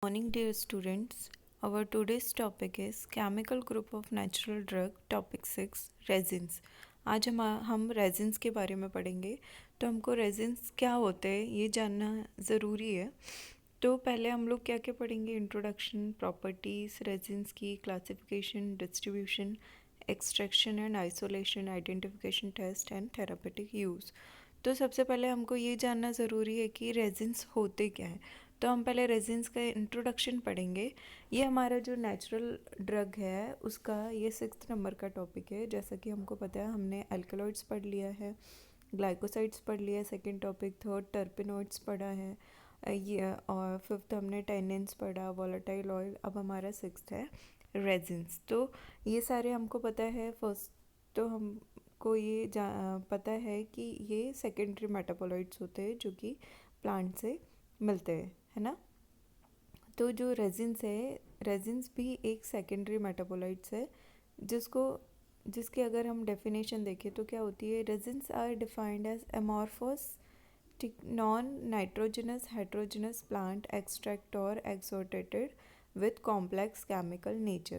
Morning, dear students. Our today's topic is chemical group of natural drug. Topic 6 resins. आज हम resins के बारे में पढ़ेंगे। तो हमको resins क्या होते हैं ये जानना ज़रूरी है। तो पहले हम लोग क्या क्या पढ़ेंगे, इंट्रोडक्शन, प्रॉपर्टीज़ resins की, classification, distribution, extraction and isolation, identification test and therapeutic use. तो सबसे पहले हमको ये जानना ज़रूरी है कि रेजिन्स होते क्या हैं। तो हम पहले रेजिन्स का इंट्रोडक्शन पढ़ेंगे। ये हमारा जो नेचुरल ड्रग है उसका ये 6th नंबर का टॉपिक है। जैसा कि हमको पता है, हमने अल्कलॉइड्स पढ़ लिया है, ग्लाइकोसाइड्स पढ़ लिया है सेकंड टॉपिक, थर्ड टर्पिनॉइड्स पढ़ा है, ये और फिफ्थ हमने टेनिन्स पढ़ा, वोलेटाइल ऑयल। अब हमारा 6th है रेजिन्स। तो ये सारे हमको पता है। फर्स्ट तो हमको ये पता है कि ये सेकेंडरी मेटाबोलाइट्स होते हैं जो कि प्लांट से मिलते हैं, है ना। तो जो रेजिन्स है, रेजिन्स भी एक सेकेंडरी मेटाबोलाइट्स है जिसके अगर हम डेफिनेशन देखें तो क्या होती है। Resins are defined as amorphous non nitrogenous heterogenous plant extract और assorted with complex chemical nature.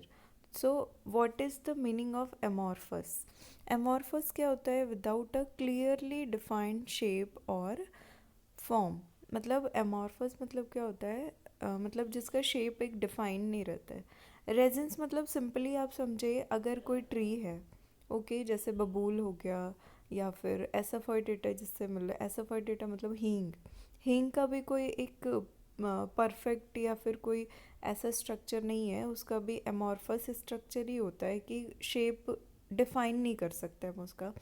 So what is the meaning of amorphous? Amorphous क्या होता है? Without a clearly defined shape और form। मतलब amorphous मतलब क्या होता है? मतलब जिसका शेप एक डिफाइन नहीं रहता है। रेजिन्स मतलब सिंपली आप समझे, अगर कोई ट्री है, ओके, जैसे बबूल हो गया या फिर एसाफोइडेटा जिससे मिल रहा है। एसाफोइडेटा मतलब हींग। हींग का भी कोई एक परफेक्ट या फिर कोई ऐसा स्ट्रक्चर नहीं है, उसका भी एमॉर्फस स्ट्रक्चर ही होता है कि शेप डिफाइन नहीं कर सकते हम उसका।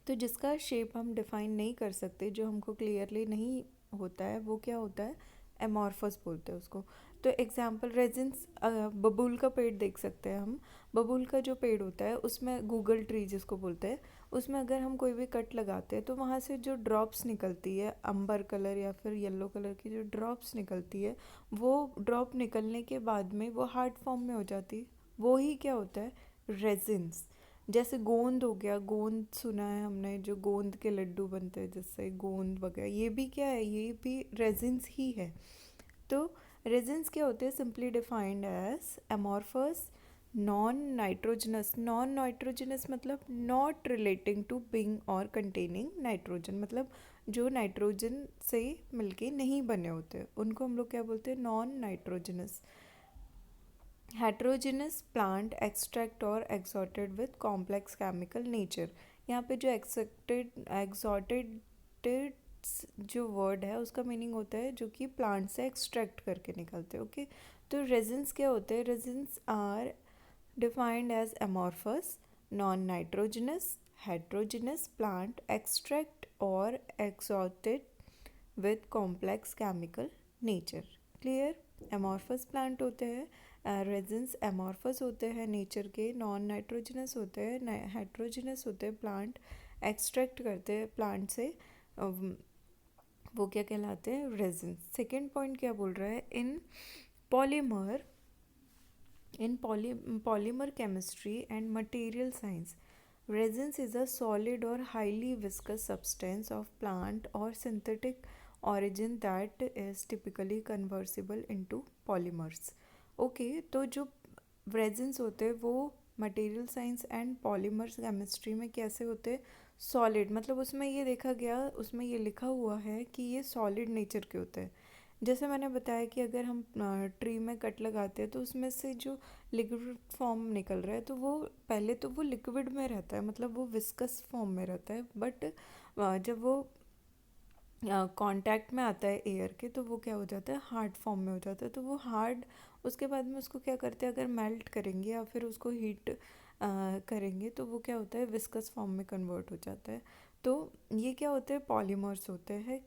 तो जिसका शेप हम डिफाइन नहीं कर सकते, जो हमको क्लियरली नहीं होता है, वो क्या होता है, एमॉर्फस बोलते हैं उसको। तो एग्जांपल रेजिन्स, बबूल का पेड़ देख सकते हैं हम। बबूल का जो पेड़ होता है उसमें गूगल ट्री जिसको बोलते हैं, उसमें अगर हम कोई भी कट लगाते हैं तो वहाँ से जो ड्रॉप्स निकलती है, अंबर कलर या फिर येलो कलर की जो ड्रॉप्स निकलती है, वो ड्रॉप निकलने के बाद में वो हार्ड फॉर्म में हो जाती है। वो ही क्या होता है, रेजिन्स। जैसे गोंद हो गया, गोंद सुना है हमने, जो गोंद के लड्डू बनते हैं जिससे, गोंद वगैरह, ये भी क्या है, ये भी रेजिन्स ही है। तो रेजिन्स क्या होते हैं, simply defined as amorphous non nitrogenous. Non nitrogenous मतलब नॉट रिलेटिंग टू बिंग और कंटेनिंग नाइट्रोजन, मतलब जो नाइट्रोजन से मिलके नहीं बने होते उनको हम लोग क्या बोलते हैं, non nitrogenous. Heterogenous plant extract और assorted with complex chemical nature. यहाँ पे जो एक्सॉर्टेड जो वर्ड है उसका मीनिंग होता है जो कि प्लांट से एक्सट्रैक्ट करके निकलते हैं, ओके। तो रेजिन्स क्या होते हैं, resins are defined as amorphous non nitrogenous heterogenous plant extract और assorted with complex chemical nature. Clear. Amorphous plant होते हैं, रेजिन्स एमॉर्फस होते हैं नेचर के, नॉन नाइट्रोजनस होते हैं, हेट्रोजिनस होते हैं, प्लांट एक्सट्रैक्ट करते हैं प्लांट से, वो क्या कहलाते हैं, रेजिन। सेकेंड पॉइंट क्या बोल रहा है, polymer in polymer chemistry and material science resins is a solid or highly viscous substance of plant or synthetic origin that is typically convertible into polymers। Okay, तो जो resins होते हैं वो material science and polymers chemistry में कैसे होते हैं, solid. मतलब उसमें ये देखा गया, उसमें ये लिखा हुआ है कि ये सॉलिड नेचर के होते हैं। जैसे मैंने बताया कि अगर हम ट्री में कट लगाते हैं तो उसमें से जो लिक्विड फॉर्म निकल रहा है तो वो पहले तो वो लिक्विड में रहता है, मतलब वो विस्कस फॉर्म में रहता है, बट जब वो कांटेक्ट में आता है एयर के तो वो क्या हो जाता है, हार्ड फॉर्म में हो जाता है। तो वो हार्ड, उसके बाद में उसको क्या करते हैं, अगर मेल्ट करेंगे या फिर उसको हीट करेंगे तो वो क्या होता है, विस्कस फॉर्म में कन्वर्ट हो जाता है। तो ये क्या होते हैं, पॉलीमर्स होते हैं,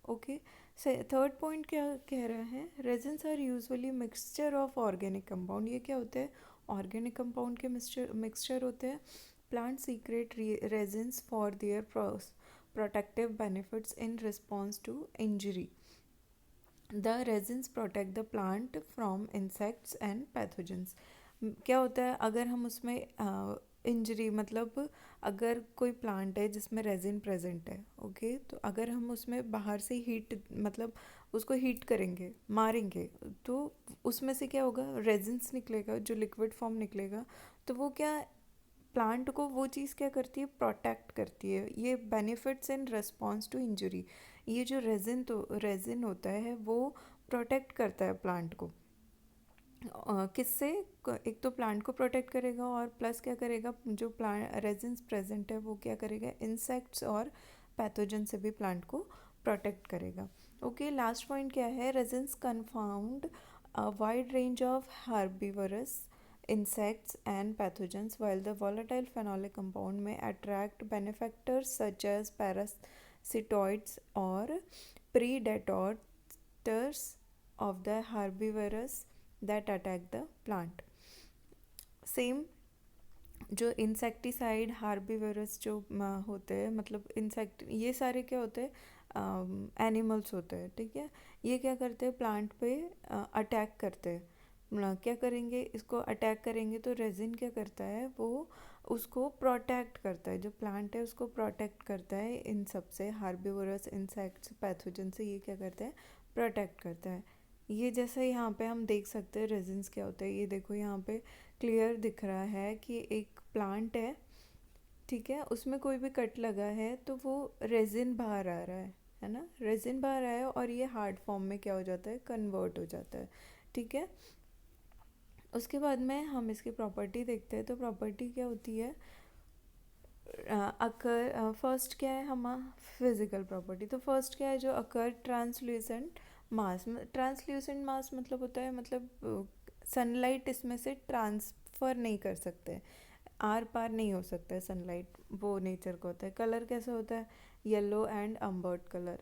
ओके। थर्ड पॉइंट क्या कह रहा है, resins are usually mixture of organic compound. ये क्या होते हैं, ऑर्गेनिक कंपाउंड के मिक्सचर होते हैं। Plant secret resins for their protective benefits in response to injury. The resins protect the plant from insects and pathogens। क्या होता है, अगर हम उसमें इंजरी, मतलब अगर कोई प्लांट है जिसमें रेजिन प्रेजेंट है, ओके, तो अगर हम उसमें बाहर से हीट, मतलब उसको हीट करेंगे, मारेंगे, तो उसमें से क्या होगा, रेजिन्स निकलेगा, जो लिक्विड फॉर्म निकलेगा। तो वो क्या, प्लांट को वो चीज़ क्या करती है, प्रोटेक्ट करती है। ये benefits in response to injury, ये जो रेजिन होता है वो प्रोटेक्ट करता है प्लांट को। किससे, एक तो प्लांट को प्रोटेक्ट करेगा और प्लस क्या करेगा, जो प्लांट रेजिन्स प्रेजेंट है वो क्या करेगा, इंसेक्ट्स और पैथोजन से भी प्लांट को प्रोटेक्ट करेगा। ओके, लास्ट पॉइंट क्या है, resins confound a wide range of herbivorous insects and pathogens, while the volatile phenolic compound may attract benefactors such as parasitoids or predators of the herbivorous that attack the plant. Same जो insecticide हार्बिवरस जो होते हैं, मतलब insect, ये सारे क्या होते हैं, एनिमल्स होते हैं, ठीक है। ये क्या करते हैं, प्लांट पे अटैक करते हैं। क्या करेंगे, इसको अटैक करेंगे तो रेजिन क्या करता है, वो उसको प्रोटेक्ट करता है, जो प्लांट है उसको प्रोटेक्ट करता है इन सब से, हार्बिवरस इंसेक्ट्स पैथोजन से। ये क्या करता है, प्रोटेक्ट करता है। ये जैसे यहाँ पे हम देख सकते हैं रेजिन्स क्या होता है। ये देखो यहाँ पे क्लियर दिख रहा है कि एक प्लांट है, ठीक है, उसमें कोई भी कट लगा है तो वो रेजिन बाहर आ रहा है ना, रेजिन बाहर आया और ये हार्ड फॉर्म में क्या हो जाता है, कन्वर्ट हो जाता है, ठीक है। उसके बाद में हम इसकी प्रॉपर्टी देखते हैं। तो प्रॉपर्टी क्या होती है, अकर फर्स्ट क्या है हमारा फिजिकल प्रॉपर्टी। तो फर्स्ट क्या है, जो अकर ट्रांसल्यूसेंट मास। ट्रांसल्यूसेंट मास मतलब होता है, मतलब सनलाइट इसमें से ट्रांसफ़र नहीं कर सकते, आर पार नहीं हो सकता है सनलाइट, वो नेचर का होता है। कलर कैसा होता है, येलो एंड अम्बर्ट कलर।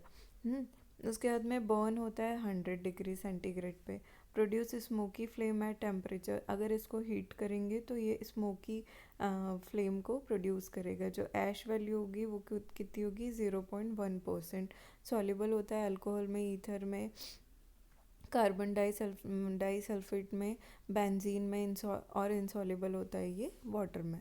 उसके बाद में बर्न होता है 100 डिग्री सेंटीग्रेड पे। Produce smoky flame at temperature, अगर इसको हीट करेंगे तो ये स्मोकी फ्लेम को प्रोड्यूस करेगा। जो ऐश वैल्यू होगी वो कितनी होगी, 0.1%। सॉल्युबल होता है अल्कोहल में, ईथर में, कार्बन डाइसल्फेट में, बेंजीन में, और इंसॉल्युबल होता है ये वाटर में,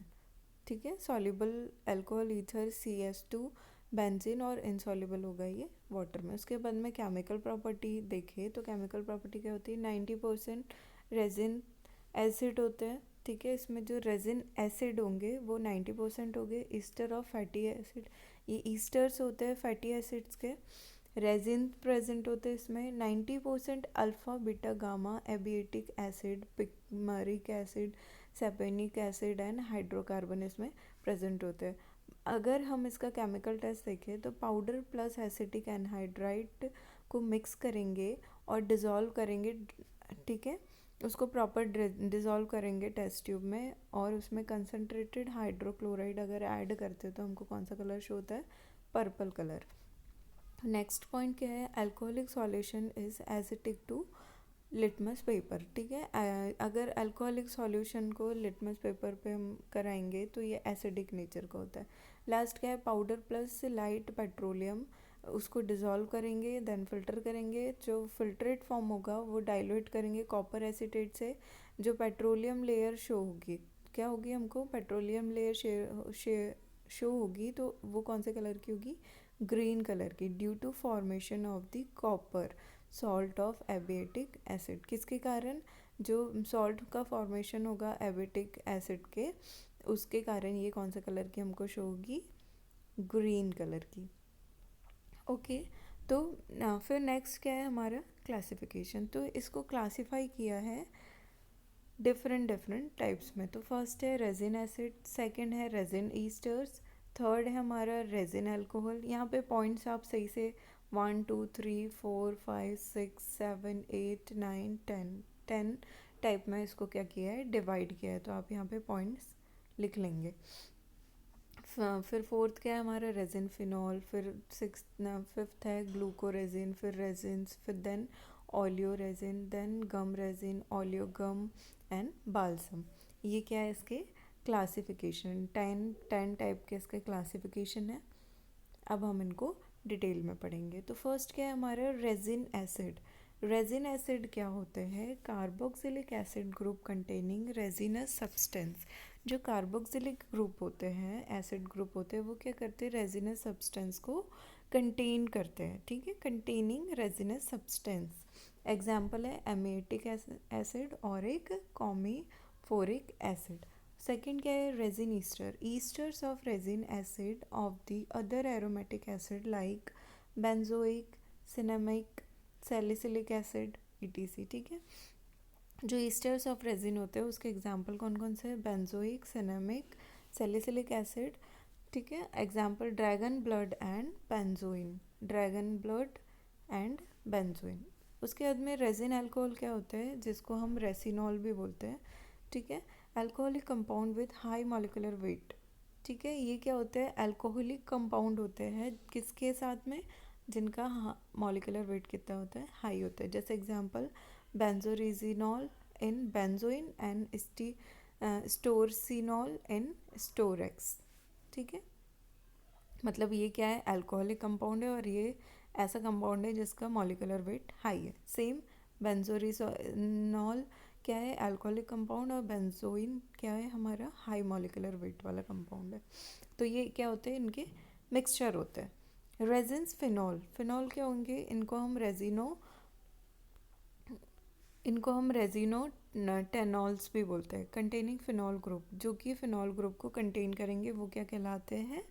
ठीक है। Soluble alcohol, ether, CS2, benzene, और इंसॉल्युबल होगा ये वाटर में। उसके बाद में केमिकल प्रॉपर्टी देखें तो केमिकल प्रॉपर्टी क्या होती है, 90% रेजिन एसिड होते हैं, ठीक है। इसमें जो रेजिन एसिड होंगे वो 90% होंगे ईस्टर ऑफ फैटी एसिड। ये ईस्टर्स होते हैं फैटी एसिड्स के। रेजिन प्रेजेंट होते हैं इसमें 90% alpha beta gamma abietic acid, pimaric acid, sapinic acid and hydrocarbon इसमें प्रेजेंट होते हैं। अगर हम इसका केमिकल टेस्ट देखें तो पाउडर प्लस एसिटिक एनहाइड्राइड को मिक्स करेंगे और डिज़ोल्व करेंगे, ठीक है। उसको प्रॉपर डिज़ोल्व करेंगे टेस्ट ट्यूब में, और उसमें कंसनट्रेटेड हाइड्रोक्लोराइड अगर ऐड करते हैं तो हमको कौन सा कलर शो होता है, पर्पल कलर। नेक्स्ट पॉइंट क्या है, alcoholic solution is acetic to litmus paper, ठीक है। अगर अल्कोहलिक सॉल्यूशन को लिटमस पेपर पे हम कराएंगे तो ये एसिडिक नेचर का होता है। लास्ट क्या है, पाउडर प्लस लाइट पेट्रोलियम, उसको डिज़ोल्व करेंगे, देन फिल्टर करेंगे। जो फिल्ट्रेट फॉर्म होगा वो डाइल्यूट करेंगे कॉपर एसीटेट से। जो पेट्रोलियम लेयर शो होगी, क्या होगी, हमको पेट्रोलियम लेयर शो होगी, तो वो कौन से कलर की होगी, ग्रीन कलर की, due to formation of the copper salt of abietic acid. किसके कारण, जो सॉल्ट का फॉर्मेशन होगा एबिएटिक एसिड के, उसके कारण ये कौन सा कलर की हमको शो होगी, ग्रीन कलर की। ओके, तो फिर नेक्स्ट क्या है हमारा, क्लासिफिकेशन। तो इसको क्लासीफाई किया है डिफरेंट टाइप्स में। तो फर्स्ट है रेजिन एसिड, सेकंड है रेजिन ईस्टर्स, थर्ड है हमारा रेजिन अल्कोहल। यहाँ पे पॉइंट्स आप सही से 1 2 3 4 5 6 7 8 9 10 टाइप में इसको क्या किया है, डिवाइड किया है, तो आप यहाँ पे पॉइंट्स लिख लेंगे। फिर फोर्थ क्या है हमारा, रेजिन फिनॉल, फिर फिफ्थ है ग्लूकोरेजिन, फिर रेजिन्स, फिर then oleo resin, then gum resin, oleo gum and balsam. ये क्या है, इसके क्लासिफिकेशन, 10 टाइप के इसके क्लासिफिकेशन है। अब हम इनको डिटेल में पढ़ेंगे। तो फर्स्ट क्या है हमारा, रेजिन एसिड। रेजिन एसिड क्या होते हैं, carboxylic acid group containing resinous substance. जो कार्बोक्सिलिक ग्रुप होते हैं, एसिड ग्रुप होते हैं, वो क्या करते हैं, रेजिनस सब्सटेंस को कंटेन करते हैं, ठीक है, कंटेनिंग रेजिनस सब्सटेंस। एग्जाम्पल है एमेटिक एसिड और एक कॉमीफोरिक एसिड। सेकेंड क्या है, resin Easter, esters of resin acid of the other aromatic acid like benzoic, cinnamic, salicylic acid etc, ठीक है। जो ईस्टर्स ऑफ रेजिन होते हैं उसके एग्जाम्पल कौन कौन से हैं, बेंजोइक, सिनेमिक, सैलिसिलिक एसिड, ठीक है। Example dragon blood and benzoin, dragon blood and benzoin. उसके बाद में रेजिन अल्कोहल क्या होता है, जिसको हम रेसिनॉल भी बोलते हैं, ठीक है। Alcoholic compound with high molecular weight, ठीक है। ये क्या होते हैं, अल्कोहलिक कंपाउंड होते हैं किसके साथ में, जिनका मॉलिक्यूलर वेट कितना होता है, हाई होता है। जैसे एग्जांपल बेंजोरेजिनॉल इन बेंजोइन एंड स्टोरसिनॉल इन स्टोरेक्स, ठीक है। मतलब ये क्या है, अल्कोहलिक कंपाउंड है और ये ऐसा कंपाउंड है जिसका मॉलिक्यूलर वेट हाई है। सेम बेंजोरिनॉल क्या है, अल्कोहलिक कंपाउंड, और बेंजोइन क्या है, हमारा हाई मॉलिक्यूलर वेट वाला कंपाउंड है। तो ये क्या होते हैं, इनके मिक्सचर होते हैं। रेजिन्स, फिनॉल, फिनॉल क्या होंगे, इनको हम रेजिनो टेनॉल्स भी बोलते हैं। कंटेनिंग फिनॉल ग्रुप, जो कि फिनॉल ग्रुप को कंटेन करेंगे वो क्या कहलाते हैं,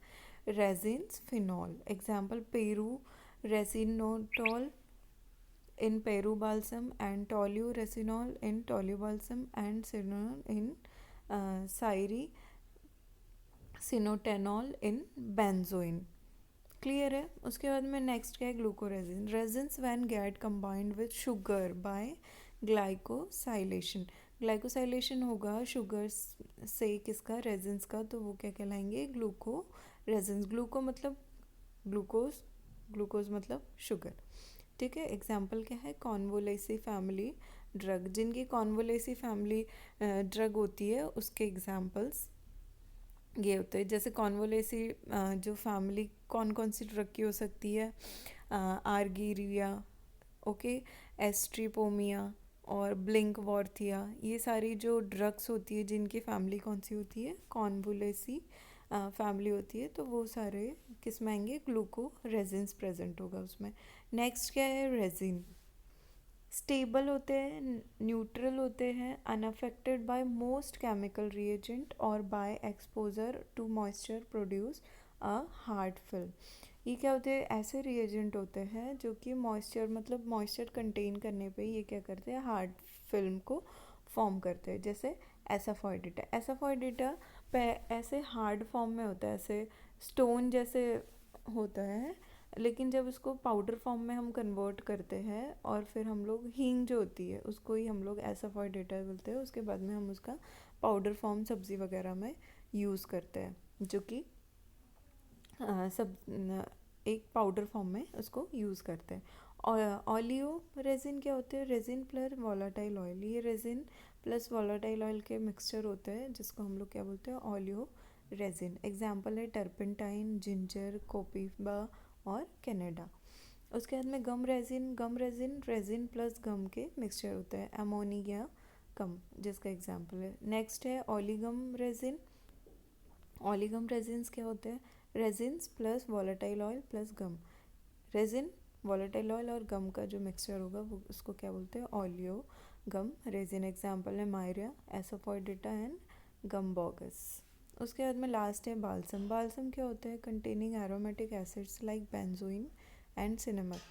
resins phenol. Example Peru resinotol in Peru balsam and toluresinol in tolubalsam and cinnamon in Syri sinotannol in benzoin, clear है। उसके बाद में नेक्स्ट क्या है, glucoresin, resins when get combined with sugar by glycosylation, glycosylation होगा sugar से किसका, resins का, तो वो क्या कहलाएंगे, ग्लूको रेजिन्स। ग्लूको मतलब ग्लूकोज, ग्लूकोज मतलब शुगर, ठीक है। एग्जाम्पल क्या है, कॉन्वोलेसी फैमिली ड्रग, जिनकी कॉन्वोलेसी फैमिली ड्रग होती है उसके एग्जाम्पल्स ये होते हैं। जैसे कॉन्वोलेसी जो फैमिली कौन कौन सी ड्रग की हो सकती है, आर्गीरिया, ओके, एस्ट्रीपोमिया और ब्लिंकवॉर्थिया, ये सारी जो ड्रग्स होती है जिनकी फैमिली कौन सी होती है, कॉन्वोलेसी फैमिली होती है, तो वो सारे किस में आएंगे, ग्लूको रेजिन्स प्रेजेंट होगा उसमें। नेक्स्ट क्या है, रेजिन स्टेबल होते हैं, न्यूट्रल होते हैं, unaffected by most chemical reagent और by exposure to moisture produce a hard film. ये क्या होते हैं, ऐसे रिएजेंट होते हैं जो कि मॉइस्चर मतलब मॉइस्चर कंटेन करने पे ये क्या करते हैं, हार्ड फिल्म को फॉर्म करते हैं। जैसे एसाफोइडिटा, एसाफोइडिटा ऐसे हार्ड फॉर्म में होता है, ऐसे स्टोन जैसे होता है, लेकिन जब उसको पाउडर फॉर्म में हम कन्वर्ट करते हैं और फिर हम लोग हींग जो होती है उसको ही हम लोग एसाफोइडेटा बोलते हैं, उसके बाद में हम उसका पाउडर फॉर्म सब्ज़ी वगैरह में यूज़ करते हैं, जो कि सब एक पाउडर फॉर्म में उसको यूज़ करते हैं। और ऑलियो रेजिन क्या होते हैं, रेजिन प्लस वॉलाटाइल ऑयल, ये रेजिन प्लस वॉलाटाइल ऑयल के मिक्सचर होते हैं जिसको हम लोग क्या बोलते हैं, ऑलियो रेजिन। एग्जाम्पल है टर्पेंटाइन, जिंजर, कोपीबा और कनाडा। उसके बाद में गम रेजिन, गम रेजिन रेजिन प्लस गम के मिक्सचर होते हैं, अमोनिया गम जिसका एग्जाम्पल है। नेक्स्ट है ऑलीगम रेजिन, ऑलीगम रेजिन्स क्या होते हैं, resins plus volatile oil plus gum, resin volatile oil और गम का जो मिक्सचर होगा वो उसको क्या बोलते हैं, ऑलियो गम रेजिन। एग्जाम्पल है मायरिया, एसोफोइडिटा एंड गम्बोगस। उसके बाद में लास्ट है बाल्सम, बाल्सम क्या होता है, containing aromatic acids like benzoin and cinnamic,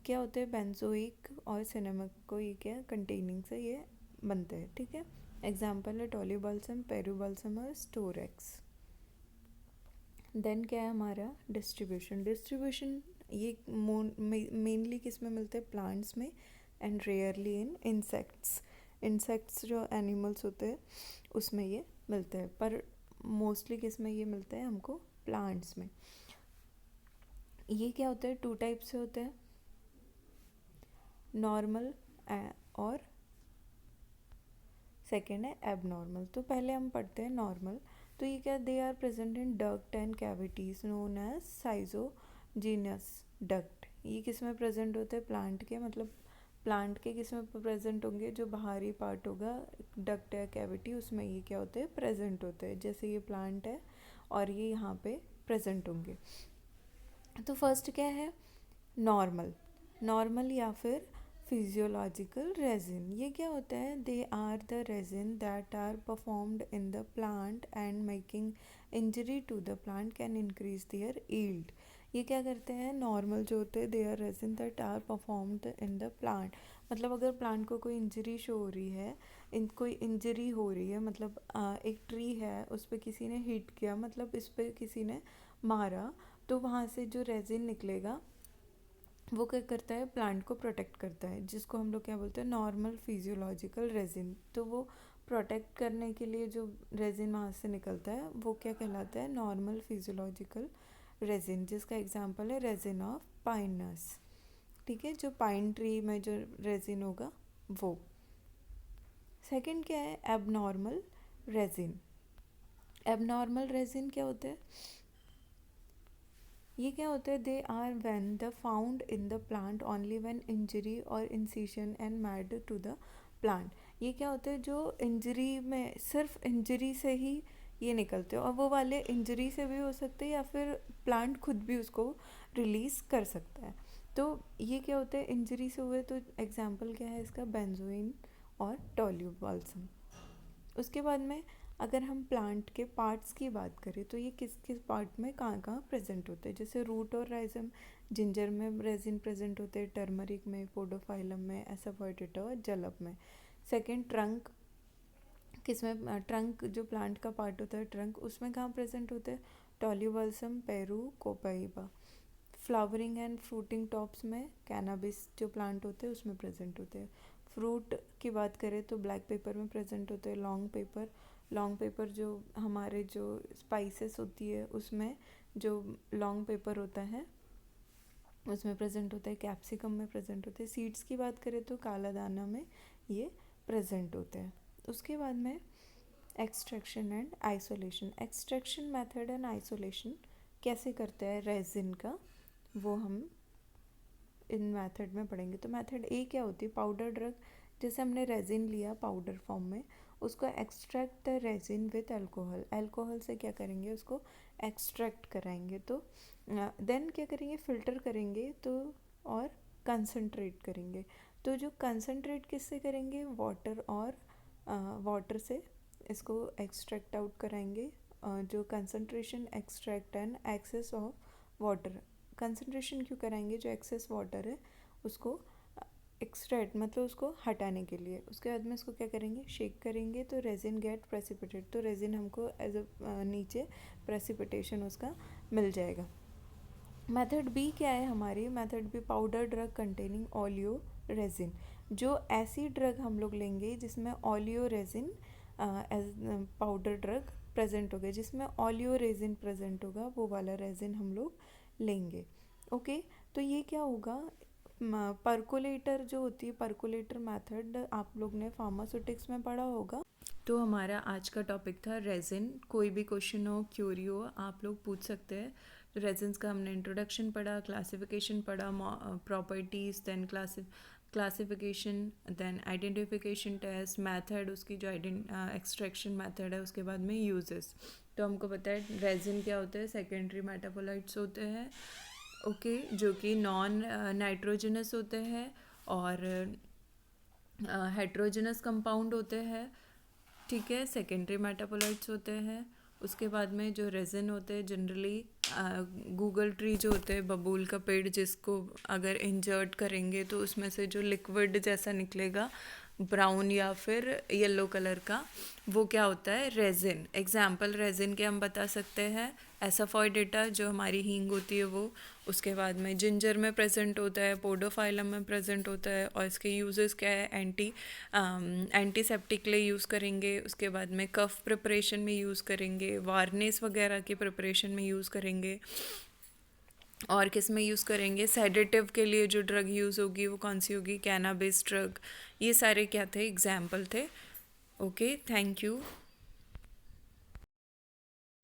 क्या होते हैं, बेंजोइक और सिनेमक को ये क्या कंटेनिंग से ये बनते हैं, ठीक है। एग्जाम्पल है टोलीबाल्सम, पेरूबाल्सम और स्टोरेक्स। देन क्या है हमारा डिस्ट्रीब्यूशन, डिस्ट्रीब्यूशन ये मेनली किस में मिलते हैं, प्लांट्स में and rarely in insects, insects जो एनिमल्स होते हैं उसमें ये मिलते हैं, पर मोस्टली किस में ये मिलते हैं हमको, प्लांट्स में। ये क्या होता है, टू टाइप से होते हैं, नॉर्मल और सेकेंड है एबनॉर्मल। तो पहले हम पढ़ते हैं नॉर्मल। तो ये क्या, they are present in duct and cavities known as schizogenous duct. ये किस में प्रेजेंट होते हैं, प्लांट के, मतलब प्लांट के किस में प्रेजेंट होंगे, जो बाहरी पार्ट होगा डक्ट या कैविटी उसमें ये क्या होते हैं, प्रेजेंट होते हैं। जैसे ये प्लांट है और ये यहाँ पे प्रेजेंट होंगे। तो फर्स्ट क्या है, नॉर्मल, नॉर्मल या फिर फिजियोलॉजिकल रेजिन। ये क्या होता है, they are the resin that are performed in the plant and making injury to the plant can increase their yield. ये क्या करते हैं, नॉर्मल जो होते हैं, they are resin that are performed in the plant. मतलब अगर प्लांट को कोई इंजरी शो हो रही है, कोई इंजरी हो रही है, मतलब एक ट्री है, उस पर किसी ने हिट किया, मतलब इस पर किसी ने मारा, तो वहाँ से जो रेजिन निकलेगा वो क्या करता है, प्लांट को प्रोटेक्ट करता है, जिसको हम लोग क्या बोलते हैं, नॉर्मल फिजियोलॉजिकल रेजिन। तो वो प्रोटेक्ट करने के लिए जो रेजिन वहाँ से निकलता है वो क्या कहलाता है, नॉर्मल फिजियोलॉजिकल रेजिन, जिसका एग्जांपल है रेजिन ऑफ पाइन नट्स। ठीक है, जो पाइन ट्री में जो रेजिन होगा वो। सेकंड क्या है, एबनॉर्मल रेजिन। एबनॉर्मल रेजिन क्या होता है, ये क्या होता है, they are when the found in the plant only when injury और incision and made to the plant. ये क्या होता है, जो इंजरी में, सिर्फ इंजरी से ही ये निकलते हैं, और वो वाले इंजरी से भी हो सकते हैं या फिर प्लांट खुद भी उसको रिलीज़ कर सकता है। तो ये क्या होता है, इंजरी से हुए, तो एग्जाम्पल क्या है इसका, बेंजोइन और टोल्यूब बाल्सम। उसके बाद में अगर हम प्लांट के पार्ट्स की बात करें तो ये किस किस पार्ट में कहाँ कहाँ प्रेजेंट होते हैं, जैसे रूट और राइजम, जिंजर में रेजिन प्रेजेंट होते हैं, टर्मरिक में, पोडोफाइलम में, एसाफोइटेटा और जलप में। सेकंड, ट्रंक, किसमें, ट्रंक जो प्लांट का पार्ट होता है, ट्रंक, उसमें कहाँ प्रेजेंट होते हैं, tolu balsam, Peru, copaiba. Flowering and fruiting tops में कैनाबिस जो प्लांट होते हैं उसमें प्रेजेंट होते हैं। फ्रूट की बात करें तो ब्लैक पेपर में प्रेजेंट होते हैं, लॉन्ग पेपर, लॉन्ग पेपर जो हमारे जो स्पाइसेस होती है उसमें जो लॉन्ग पेपर होता है उसमें प्रेजेंट होता है, कैप्सिकम में प्रेजेंट होते हैं। सीड्स की बात करें तो काला दाना में ये प्रेजेंट होते हैं। उसके बाद में extraction and isolation. Extraction method and isolation कैसे करते हैं रेजिन का, वो हम इन मेथड में पढ़ेंगे। तो मेथड ए क्या होती है, पाउडर ड्रग। जैसे हमने रेजिन लिया पाउडर फॉर्म में, उसको extract the resin with alcohol, alcohol से क्या करेंगे, उसको एक्सट्रैक्ट कराएंगे। तो देन क्या करेंगे, फ़िल्टर करेंगे, तो और कंसनट्रेट करेंगे। तो जो कंसनट्रेट किससे करेंगे, वाटर और वाटर से इसको एक्सट्रैक्ट आउट कराएंगे। जो concentration, extract and excess of water, concentration क्यों कराएंगे, जो एक्सेस वाटर है उसको एक्सट्रैक्ट, मतलब उसको हटाने के लिए। उसके बाद में इसको क्या करेंगे, शेक करेंगे, तो रेजिन गेट प्रेसिपिटेट, तो रेजिन हमको एज अ नीचे प्रेसिपिटेशन उसका मिल जाएगा। मेथड बी क्या है हमारी, method B powder drug containing oleo resin. जो ऐसी ड्रग हम लोग लेंगे जिसमें oleo resin as powder drug present होगा, जिसमें ऑलियो रेजिन प्रेजेंट होगा, वो वाला रेजिन हम लोग लेंगे। ओके, तो ये क्या होगा, परकोलेटर जो होती है, परकोलेटर मेथड आप लोग ने फार्मास्यूटिक्स में पढ़ा होगा। तो हमारा आज का टॉपिक था रेजिन। कोई भी क्वेश्चन हो, क्यूरी हो, आप लोग पूछ सकते हैं। तो रेजिन्स का हमने इंट्रोडक्शन पढ़ा, क्लासिफिकेशन पढ़ा, properties, then classification, then identification test, method उसकी जो एक्सट्रैक्शन मेथड है, उसके बाद में यूजेस। तो हमको पता है रेजिन क्या होता है, सेकेंडरी मेटाबोलाइट्स होते हैं, ओके, जो कि नॉन नाइट्रोजनस होते हैं और हेट्रोजनस कंपाउंड होते हैं। ठीक है, सेकेंडरी मेटाबोलाइट्स होते हैं। उसके बाद में जो रेजिन होते हैं, जनरली गूगल ट्री जो होते हैं, बबूल का पेड़, जिसको अगर इंजर्ट करेंगे तो उसमें से जो लिक्विड जैसा निकलेगा, ब्राउन या फिर येलो कलर का, वो क्या होता है, रेजिन। एग्जाम्पल रेजिन के हम बता सकते हैं, एसाफोइडेटा जो हमारी हींग होती है वो, उसके बाद में जिंजर में प्रेजेंट होता है, पोडोफाइलम में प्रेजेंट होता है, और इसके यूजेस क्या है, एंटीसेप्टिक के लिए यूज़ करेंगे, उसके बाद में कफ प्रिपरेशन में यूज़ करेंगे, वार्निस वगैरह के प्रिपरेशन में यूज़ करेंगे, और किस में यूज़ करेंगे, सेडेटिव के लिए जो ड्रग यूज़ होगी वो कौन सी होगी, कैनाबिस ड्रग। ये सारे क्या थे, एग्जाम्पल थे। Okay, thank you.